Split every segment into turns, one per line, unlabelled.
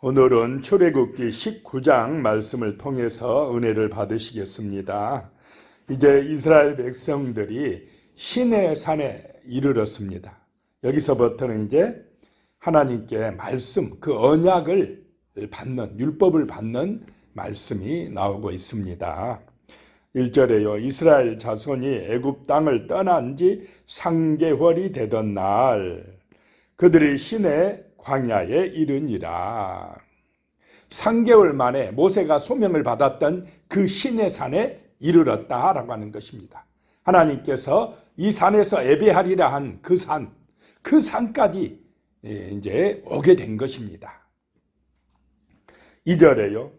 오늘은 출애굽기 19장 말씀을 통해서 은혜를 받으시겠습니다. 이제 이스라엘 백성들이 시내산에 이르렀습니다. 여기서부터는 이제 하나님께 말씀, 그 언약을 받는, 율법을 받는 말씀이 나오고 있습니다. 1절에요. 이스라엘 자손이 애굽 땅을 떠난 지 3개월이 되던 날 그들이 시내 광야에 이르니라. 3개월 만에 모세가 소명을 받았던 그 시내산에 이르렀다라고 하는 것입니다. 하나님께서 이 산에서 예배하리라 한 그 산까지 이제 오게 된 것입니다. 2절에요.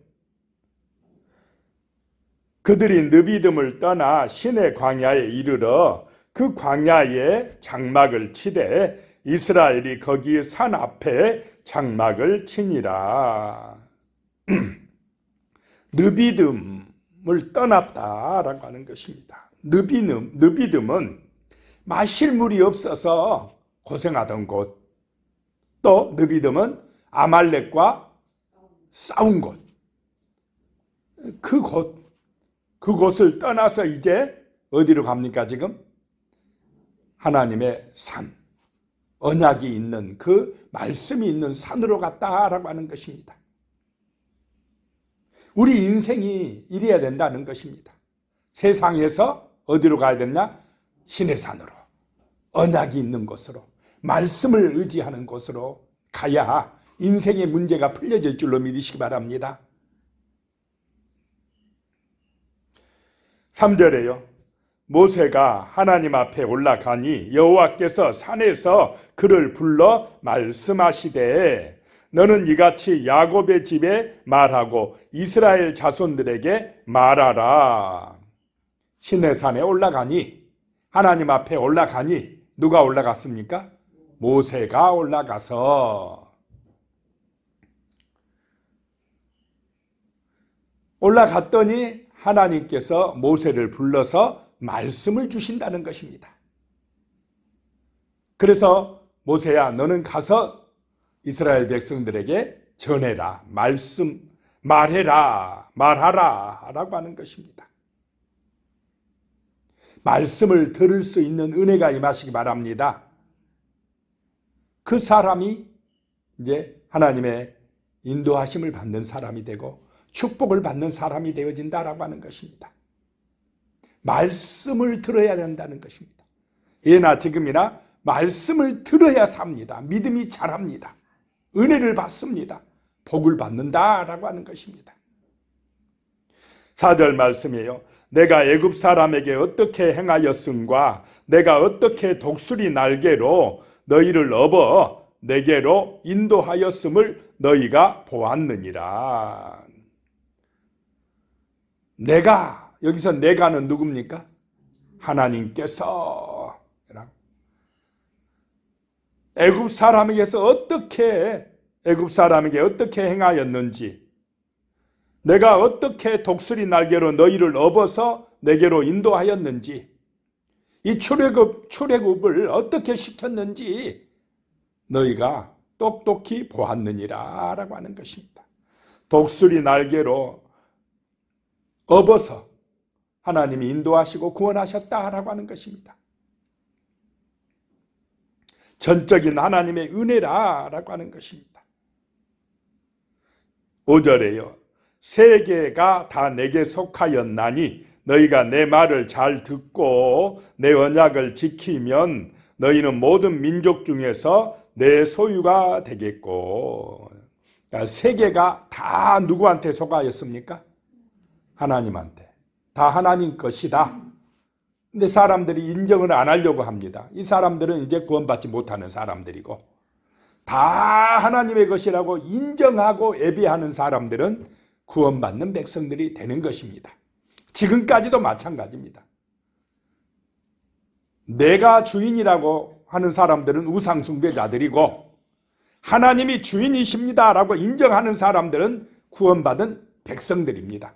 그들이 느비듬을 떠나 시내 광야에 이르러 그 광야에 장막을 치되 이스라엘이 거기 산 앞에 장막을 치니라. 느비듬을 떠났다라고 하는 것입니다. 느비듬은 마실 물이 없어서 고생하던 곳, 또 느비듬은 아말렉과 싸운 곳, 그곳을 떠나서 이제 어디로 갑니까 지금? 하나님의 산, 언약이 있는 그 말씀이 있는 산으로 갔다라고 하는 것입니다. 우리 인생이 이래야 된다는 것입니다. 세상에서 어디로 가야 되냐? 신의 산으로, 언약이 있는 곳으로, 말씀을 의지하는 곳으로 가야 인생의 문제가 풀려질 줄로 믿으시기 바랍니다. 3절에요. 모세가 하나님 앞에 올라가니 여호와께서 산에서 그를 불러 말씀하시되 너는 이같이 야곱의 집에 말하고 이스라엘 자손들에게 말하라. 시내산에 올라가니, 하나님 앞에 올라가니, 누가 올라갔습니까? 모세가 올라가서 올라갔더니 하나님께서 모세를 불러서 말씀을 주신다는 것입니다. 그래서 모세야, 너는 가서 이스라엘 백성들에게 전해라, 말하라 라고 하는 것입니다. 말씀을 들을 수 있는 은혜가 임하시기 바랍니다. 그 사람이 이제 하나님의 인도하심을 받는 사람이 되고 축복을 받는 사람이 되어진다라고 하는 것입니다. 말씀을 들어야 된다는 것입니다. 예나 지금이나 말씀을 들어야 삽니다. 믿음이 자랍니다. 은혜를 받습니다. 복을 받는다라고 하는 것입니다. 4절 말씀이에요. 내가 애굽 사람에게 어떻게 행하였음과 내가 어떻게 독수리 날개로 너희를 업어 내게로 인도하였음을 너희가 보았느니라. 여기서 내가는 누굽니까? 하나님께서 애굽 사람에게 어떻게 행하였는지, 내가 어떻게 독수리 날개로 너희를 업어서 내게로 인도하였는지, 이 출애굽을 어떻게 시켰는지 너희가 똑똑히 보았느니라 라고 하는 것입니다. 독수리 날개로 업어서 하나님이 인도하시고 구원하셨다라고 하는 것입니다. 전적인 하나님의 은혜라라고 하는 것입니다. 5절에요. 세계가 다 내게 속하였나니 너희가 내 말을 잘 듣고 내 언약을 지키면 너희는 모든 민족 중에서 내 소유가 되겠고. 그러니까 세계가 다 누구한테 속하였습니까? 하나님한테. 다 하나님 것이다. 근데 사람들이 인정을 안 하려고 합니다. 이 사람들은 이제 구원받지 못하는 사람들이고, 다 하나님의 것이라고 인정하고 예배하는 사람들은 구원받는 백성들이 되는 것입니다. 지금까지도 마찬가지입니다. 내가 주인이라고 하는 사람들은 우상숭배자들이고, 하나님이 주인이십니다라고 인정하는 사람들은 구원받은 백성들입니다.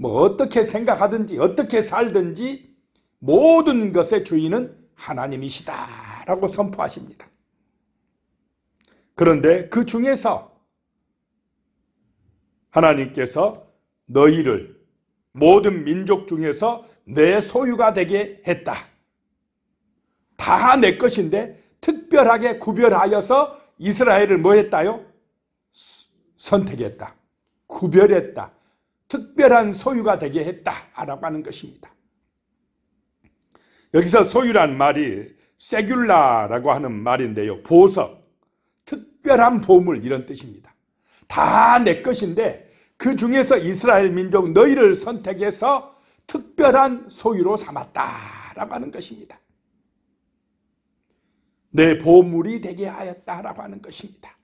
어떻게 생각하든지 어떻게 살든지 모든 것의 주인은 하나님이시다라고 선포하십니다. 그런데 그 중에서 하나님께서 너희를 모든 민족 중에서 내 소유가 되게 했다. 다 내 것인데 특별하게 구별하여서 이스라엘을 뭐 했다요? 선택했다. 구별했다. 특별한 소유가 되게 했다라고 하는 것입니다. 여기서 소유란 말이 세귤라라고 하는 말인데요. 보석, 특별한 보물 이런 뜻입니다. 다 내 것인데 그 중에서 이스라엘 민족 너희를 선택해서 특별한 소유로 삼았다라고 하는 것입니다. 내 보물이 되게 하였다라고 하는 것입니다.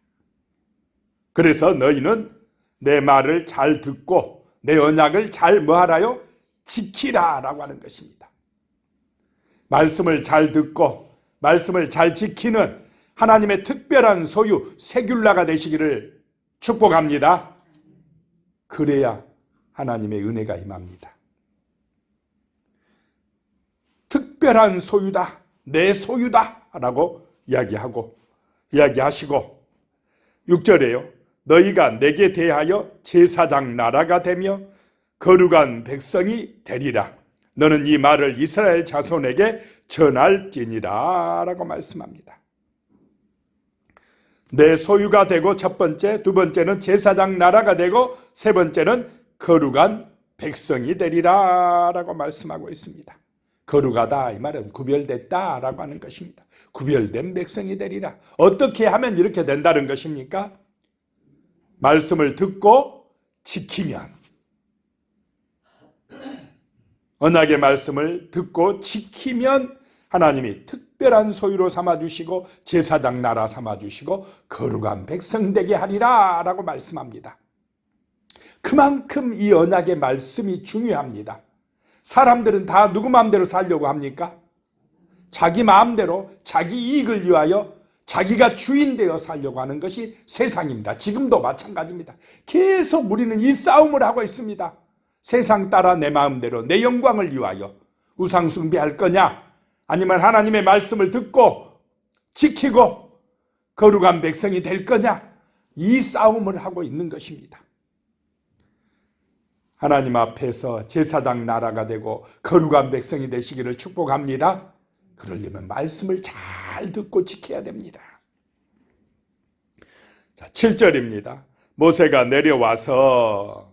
그래서 너희는 내 말을 잘 듣고 내 언약을 잘 뭐하라요? 지키라라고 하는 것입니다. 말씀을 잘 듣고 말씀을 잘 지키는 하나님의 특별한 소유 세귤라가 되시기를 축복합니다. 그래야 하나님의 은혜가 임합니다. 특별한 소유다, 내 소유다 라고 이야기하시고 6절에요. 너희가 내게 대하여 제사장 나라가 되며 거룩한 백성이 되리라. 너는 이 말을 이스라엘 자손에게 전할지니라 라고 말씀합니다. 내 소유가 되고 첫 번째, 두 번째는 제사장 나라가 되고 세 번째는 거룩한 백성이 되리라 라고 말씀하고 있습니다. 거룩하다 이 말은 구별됐다 라고 하는 것입니다. 구별된 백성이 되리라. 어떻게 하면 이렇게 된다는 것입니까? 말씀을 듣고 지키면, 언약의 말씀을 듣고 지키면 하나님이 특별한 소유로 삼아주시고 제사장 나라 삼아주시고 거룩한 백성 되게 하리라 라고 말씀합니다. 그만큼 이 언약의 말씀이 중요합니다. 사람들은 다 누구 마음대로 살려고 합니까? 자기 마음대로 자기 이익을 위하여 자기가 주인 되어 살려고 하는 것이 세상입니다. 지금도 마찬가지입니다. 계속 우리는 이 싸움을 하고 있습니다. 세상 따라 내 마음대로 내 영광을 위하여 우상 숭배할 거냐, 아니면 하나님의 말씀을 듣고 지키고 거룩한 백성이 될 거냐, 이 싸움을 하고 있는 것입니다. 하나님 앞에서 제사장 나라가 되고 거룩한 백성이 되시기를 축복합니다. 그러려면 말씀을 잘 듣고 지켜야 됩니다. 자, 7절입니다. 모세가 내려와서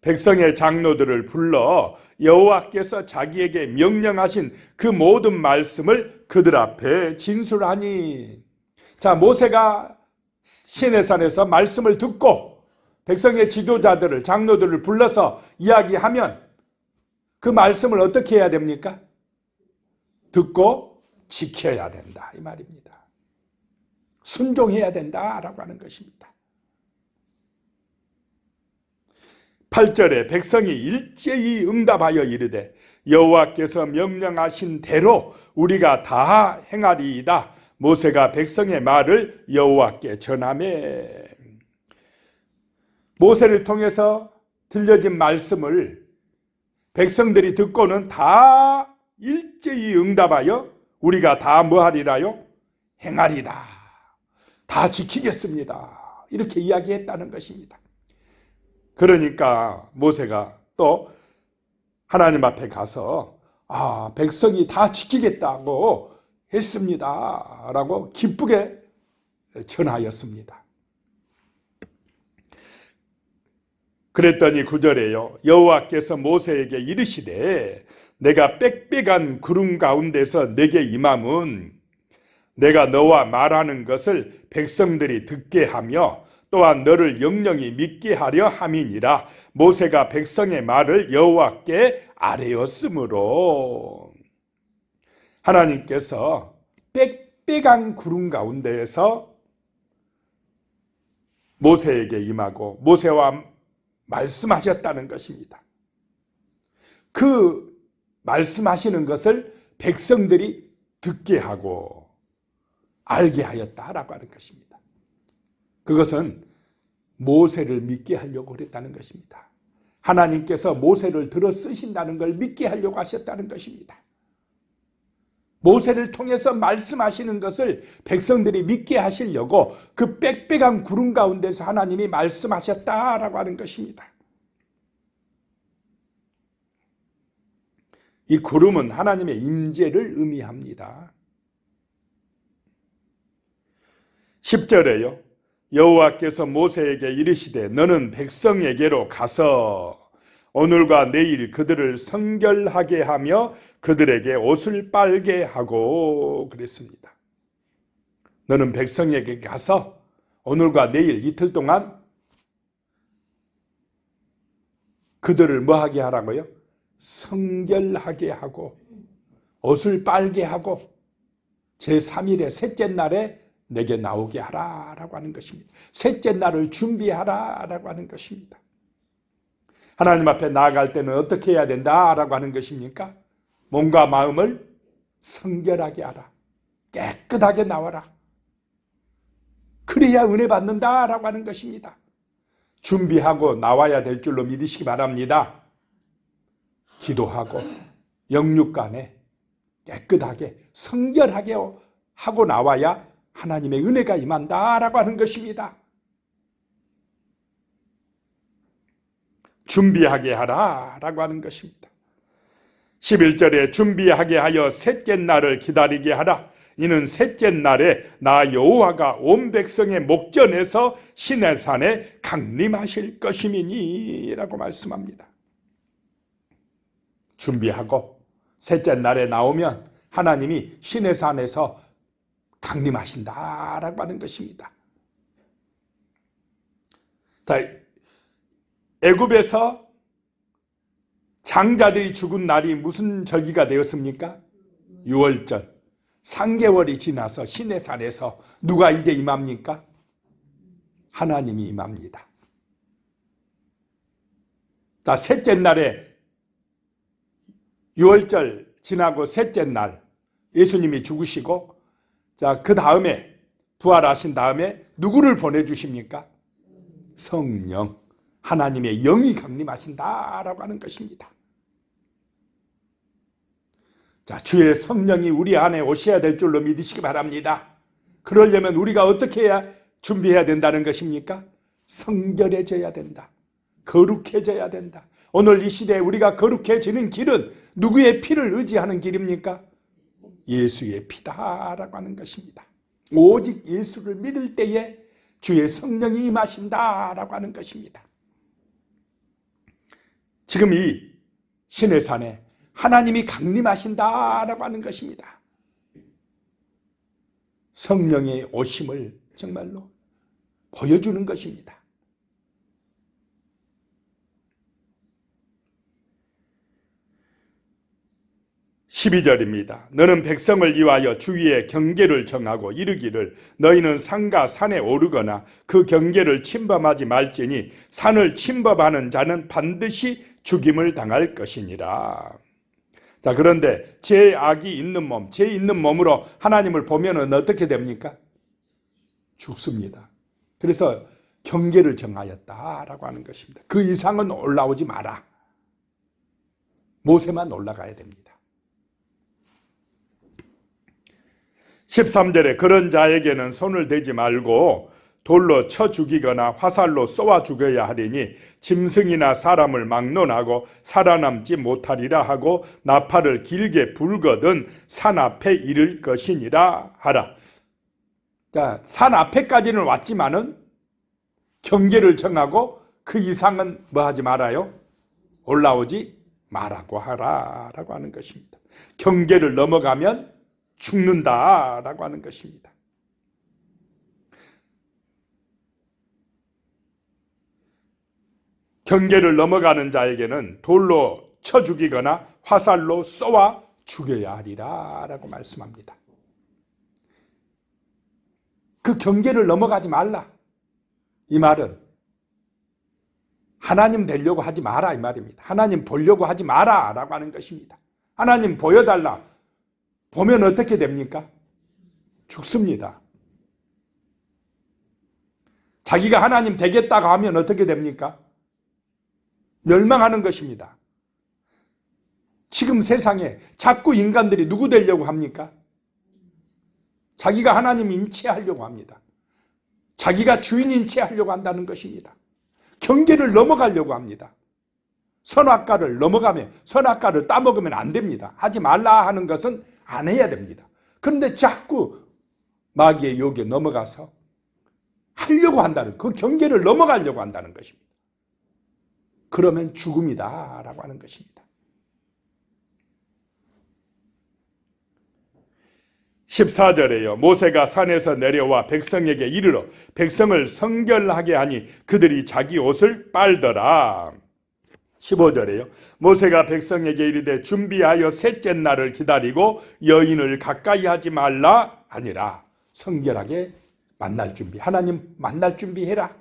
백성의 장로들을 불러 여호와께서 자기에게 명령하신 그 모든 말씀을 그들 앞에 진술하니. 자, 모세가 시내산에서 말씀을 듣고 백성의 지도자들을, 장로들을 불러서 이야기하면 그 말씀을 어떻게 해야 됩니까? 듣고 지켜야 된다 이 말입니다. 순종해야 된다라고 하는 것입니다. 8절에 백성이 일제히 응답하여 이르되 여호와께서 명령하신 대로 우리가 다 행하리이다. 모세가 백성의 말을 여호와께 전하매. 모세를 통해서 들려진 말씀을 백성들이 듣고는 다 일제히 응답하여 우리가 다 뭐하리라요? 행하리다. 다 지키겠습니다. 이렇게 이야기했다는 것입니다. 그러니까 모세가 또 하나님 앞에 가서 백성이 다 지키겠다고 했습니다 라고 기쁘게 전하였습니다. 그랬더니 9절에요. 여호와께서 모세에게 이르시되 내가 빽빽한 구름 가운데서 내게 임함은 내가 너와 말하는 것을 백성들이 듣게 하며 또한 너를 영영히 믿게 하려 함이니라. 모세가 백성의 말을 여호와께 아뢰었으므로. 하나님께서 빽빽한 구름 가운데에서 모세에게 임하고 모세와 말씀하셨다는 것입니다. 그 말씀하시는 것을 백성들이 듣게 하고 알게 하였다라고 하는 것입니다. 그것은 모세를 믿게 하려고 그랬다는 것입니다. 하나님께서 모세를 들어 쓰신다는 걸 믿게 하려고 하셨다는 것입니다. 모세를 통해서 말씀하시는 것을 백성들이 믿게 하시려고 그 빽빽한 구름 가운데서 하나님이 말씀하셨다라고 하는 것입니다. 이 구름은 하나님의 임재를 의미합니다. 10절에요. 여호와께서 모세에게 이르시되 너는 백성에게로 가서 오늘과 내일 그들을 성결하게 하며 그들에게 옷을 빨게 하고 그랬습니다. 너는 백성에게 가서 오늘과 내일 이틀 동안 그들을 뭐하게 하라고요? 성결하게 하고 옷을 빨게 하고 제3일의 셋째 날에 내게 나오게 하라라고 하는 것입니다. 셋째 날을 준비하라라고 하는 것입니다. 하나님 앞에 나아갈 때는 어떻게 해야 된다라고 하는 것입니까? 몸과 마음을 성결하게 하라. 깨끗하게 나와라. 그래야 은혜 받는다라고 하는 것입니다. 준비하고 나와야 될 줄로 믿으시기 바랍니다. 기도하고 영육간에 깨끗하게 성결하게 하고 나와야 하나님의 은혜가 임한다라고 하는 것입니다. 준비하게 하라라고 하는 것입니다. 11절에 준비하게 하여 셋째 날을 기다리게 하라. 이는 셋째 날에 나 여호와가 온 백성의 목전에서 시내산에 강림하실 것임이니 라고 말씀합니다. 준비하고 셋째 날에 나오면 하나님이 시내산에서 강림하신다라고 하는 것입니다. 애굽에서 장자들이 죽은 날이 무슨 절기가 되었습니까? 6월절. 3개월이 지나서 시내산에서 누가 이제 임합니까? 하나님이 임합니다. 자, 셋째 날에 6월절 지나고 셋째 날 예수님이 죽으시고 자, 그 다음에 부활하신 다음에 누구를 보내주십니까? 성령. 하나님의 영이 강림하신다라고 하는 것입니다. 자, 주의 성령이 우리 안에 오셔야 될 줄로 믿으시기 바랍니다. 그러려면 우리가 어떻게 해야 준비해야 된다는 것입니까? 성결해져야 된다. 거룩해져야 된다. 오늘 이 시대에 우리가 거룩해지는 길은 누구의 피를 의지하는 길입니까? 예수의 피다라고 하는 것입니다. 오직 예수를 믿을 때에 주의 성령이 임하신다라고 하는 것입니다. 지금 이 시내산에 하나님이 강림하신다라고 하는 것입니다. 성령의 오심을 정말로 보여주는 것입니다. 12절입니다. 너는 백성을 위하여 주위에 경계를 정하고 이르기를 너희는 산과 산에 오르거나 그 경계를 침범하지 말지니 산을 침범하는 자는 반드시 죽임을 당할 것이니라. 자, 그런데 제 악이 있는 몸, 제 있는 몸으로 하나님을 보면은 어떻게 됩니까? 죽습니다. 그래서 경계를 정하였다라고 하는 것입니다. 그 이상은 올라오지 마라. 모세만 올라가야 됩니다. 13절에 그런 자에게는 손을 대지 말고 돌로 쳐 죽이거나 화살로 쏘아 죽여야 하리니 짐승이나 사람을 막론하고 살아남지 못하리라 하고 나팔을 길게 불거든 산 앞에 이를 것이니라 하라. 자, 산 앞에까지는 왔지만은 경계를 정하고 그 이상은 뭐 하지 말아요? 올라오지 말라고 하라라고 하는 것입니다. 경계를 넘어가면 죽는다라고 하는 것입니다. 경계를 넘어가는 자에게는 돌로 쳐 죽이거나 화살로 쏘아 죽여야 하리라 라고 말씀합니다. 그 경계를 넘어가지 말라. 이 말은 하나님 되려고 하지 마라 이 말입니다. 하나님 보려고 하지 마라 라고 하는 것입니다. 하나님 보여달라. 보면 어떻게 됩니까? 죽습니다. 자기가 하나님 되겠다고 하면 어떻게 됩니까? 멸망하는 것입니다. 지금 세상에 자꾸 인간들이 누구 되려고 합니까? 자기가 하나님인 체 하려고 합니다. 자기가 주인인 체 하려고 한다는 것입니다. 경계를 넘어가려고 합니다. 선악과를 넘어가면, 선악과를 따먹으면 안 됩니다. 하지 말라 하는 것은 안 해야 됩니다. 그런데 자꾸 마귀의 유혹에 넘어가서 하려고 한다는, 그 경계를 넘어가려고 한다는 것입니다. 그러면 죽음이다 라고 하는 것입니다. 14절에요. 모세가 산에서 내려와 백성에게 이르러 백성을 성결하게 하니 그들이 자기 옷을 빨더라. 15절에요. 모세가 백성에게 이르되 준비하여 셋째 날을 기다리고 여인을 가까이 하지 말라 아니라 성결하게 만날 준비, 하나님 만날 준비해라.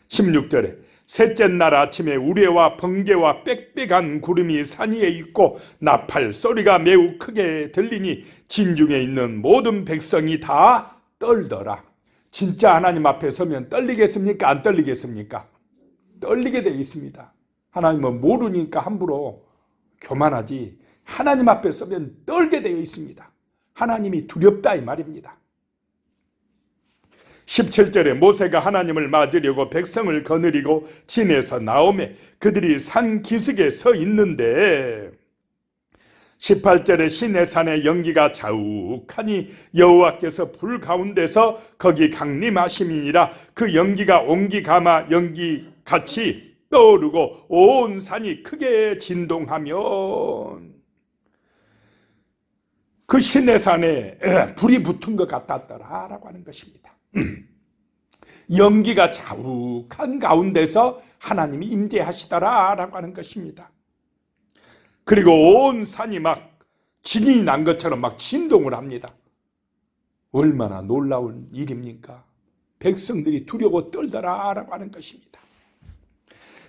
16절에 셋째 날 아침에 우레와 번개와 빽빽한 구름이 산 위에 있고 나팔 소리가 매우 크게 들리니 진중에 있는 모든 백성이 다 떨더라. 진짜 하나님 앞에 서면 떨리겠습니까? 안 떨리겠습니까? 떨리게 되어 있습니다. 하나님은 모르니까 함부로 교만하지, 하나님 앞에 서면 떨게 되어 있습니다. 하나님이 두렵다 이 말입니다. 17절에 모세가 하나님을 맞으려고 백성을 거느리고 진에서 나오매 그들이 산 기슭에 서 있는데 18절에 시내산의 연기가 자욱하니 여호와께서 불 가운데서 거기 강림하심이니라. 그 연기가 옹기 가마 연기같이 떠오르고 온 산이 크게 진동하며 그 시내산에 불이 붙은 것 같았더라 라고 하는 것입니다. 연기가 자욱한 가운데서 하나님이 임재하시더라 라고 하는 것입니다. 그리고 온 산이 막 진이 난 것처럼 막 진동을 합니다. 얼마나 놀라운 일입니까? 백성들이 두려워 떨더라 라고 하는 것입니다.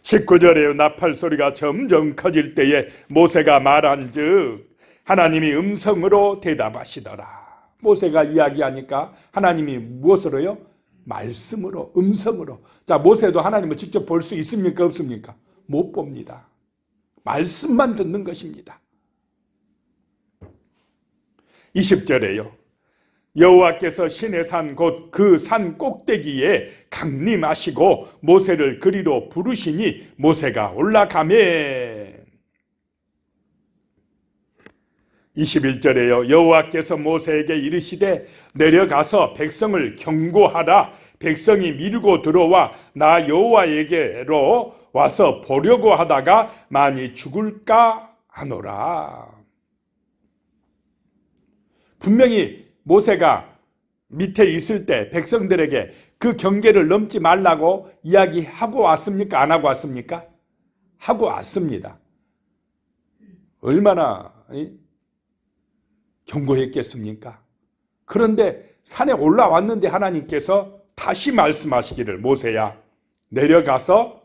19절에 나팔 소리가 점점 커질 때에 모세가 말한 즉 하나님이 음성으로 대답하시더라. 모세가 이야기하니까 하나님이 무엇으로요? 말씀으로, 음성으로. 자, 모세도 하나님을 직접 볼 수 있습니까? 없습니까? 못 봅니다. 말씀만 듣는 것입니다. 20절에요. 여호와께서 시내산 곧 그 산 꼭대기에 강림하시고 모세를 그리로 부르시니 모세가 올라가매 21절에요. 여호와께서 모세에게 이르시되 내려가서 백성을 경고하라. 백성이 밀고 들어와 나 여호와에게로 와서 보려고 하다가 많이 죽을까 하노라. 분명히 모세가 밑에 있을 때 백성들에게 그 경계를 넘지 말라고 이야기하고 왔습니까? 안 하고 왔습니까? 하고 왔습니다. 얼마나 경고했겠습니까? 그런데 산에 올라왔는데 하나님께서 다시 말씀하시기를 모세야 내려가서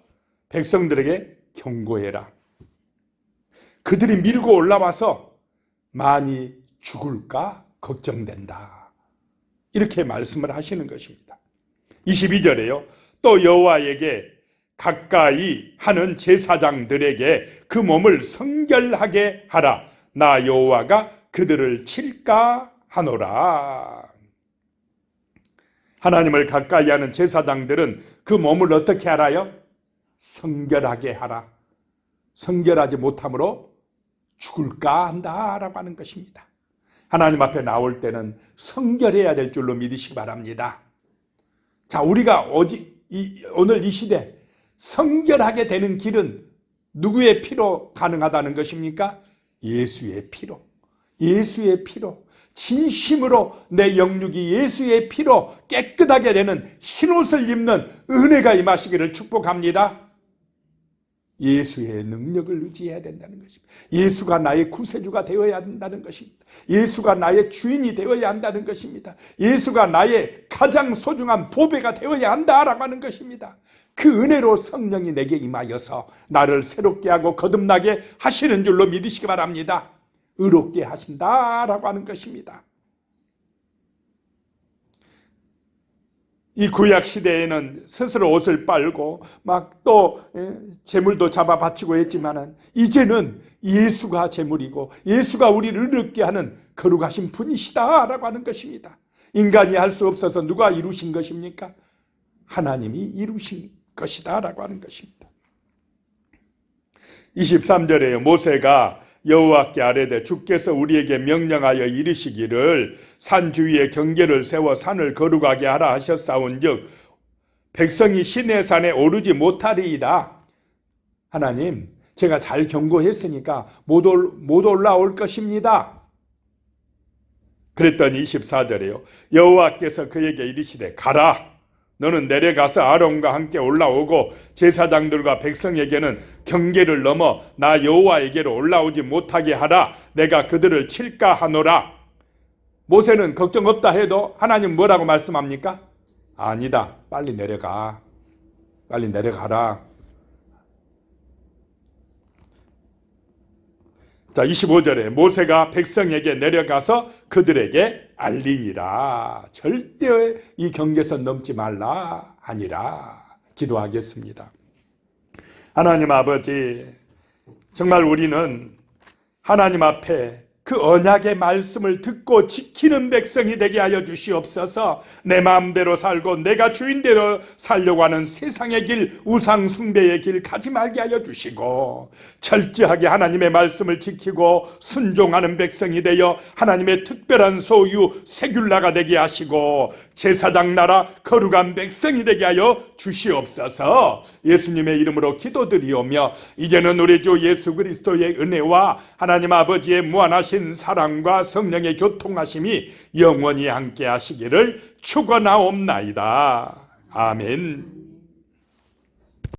백성들에게 경고해라. 그들이 밀고 올라와서 많이 죽을까 걱정된다. 이렇게 말씀을 하시는 것입니다. 22절에요. 또 여호와에게 가까이 하는 제사장들에게 그 몸을 성결하게 하라. 나 여호와가 그들을 칠까 하노라. 하나님을 가까이 하는 제사장들은 그 몸을 어떻게 하라요? 성결하게 하라. 성결하지 못함으로 죽을까 한다라고 하는 것입니다. 하나님 앞에 나올 때는 성결해야 될 줄로 믿으시기 바랍니다. 자, 우리가 오늘 이 시대 성결하게 되는 길은 누구의 피로 가능하다는 것입니까? 예수의 피로. 예수의 피로. 진심으로 내 영육이 예수의 피로 깨끗하게 되는 흰옷을 입는 은혜가 임하시기를 축복합니다. 예수의 능력을 의지해야 된다는 것입니다. 예수가 나의 구세주가 되어야 한다는 것입니다. 예수가 나의 주인이 되어야 한다는 것입니다. 예수가 나의 가장 소중한 보배가 되어야 한다라고 하는 것입니다. 그 은혜로 성령이 내게 임하여서 나를 새롭게 하고 거듭나게 하시는 줄로 믿으시기 바랍니다. 의롭게 하신다라고 하는 것입니다. 이 구약 시대에는 스스로 옷을 빨고 막 또 제물도 잡아 바치고 했지만은 이제는 예수가 제물이고 예수가 우리를 얻게 하는 거룩하신 분이시다라고 하는 것입니다. 인간이 할 수 없어서 누가 이루신 것입니까? 하나님이 이루신 것이다라고 하는 것입니다. 23절에요. 모세가 여호와께 아뢰되 주께서 우리에게 명령하여 이르시기를 산 주위에 경계를 세워 산을 거룩하게 하라 하셨사온즉 백성이 시내산에 오르지 못하리이다. 하나님, 제가 잘 경고했으니까 못 올라올 것입니다. 그랬더니 24절에요. 여호와께서 그에게 이르시되 가라. 너는 내려가서 아론과 함께 올라오고 제사장들과 백성에게는 경계를 넘어 나 여호와에게로 올라오지 못하게 하라. 내가 그들을 칠까 하노라. 모세는 걱정 없다 해도 하나님 뭐라고 말씀합니까? 아니다. 빨리 내려가. 빨리 내려가라. 자, 25절에 모세가 백성에게 내려가서 그들에게 알리니라. 절대 이 경계선 넘지 말라 하니라. 기도하겠습니다. 하나님 아버지, 정말 우리는 하나님 앞에 그 언약의 말씀을 듣고 지키는 백성이 되게 하여 주시옵소서. 내 마음대로 살고 내가 주인대로 살려고 하는 세상의 길, 우상 숭배의 길 가지 말게 하여 주시고 철저하게 하나님의 말씀을 지키고 순종하는 백성이 되어 하나님의 특별한 소유 세귤라가 되게 하시고 제사장 나라 거룩한 백성이 되게 하여 주시옵소서. 예수님의 이름으로 기도드리오며 이제는 우리 주 예수 그리스도의 은혜와 하나님 아버지의 무한하신 사랑과 성령의 교통하심이 영원히 함께 하시기를 축원하옵나이다. 아멘.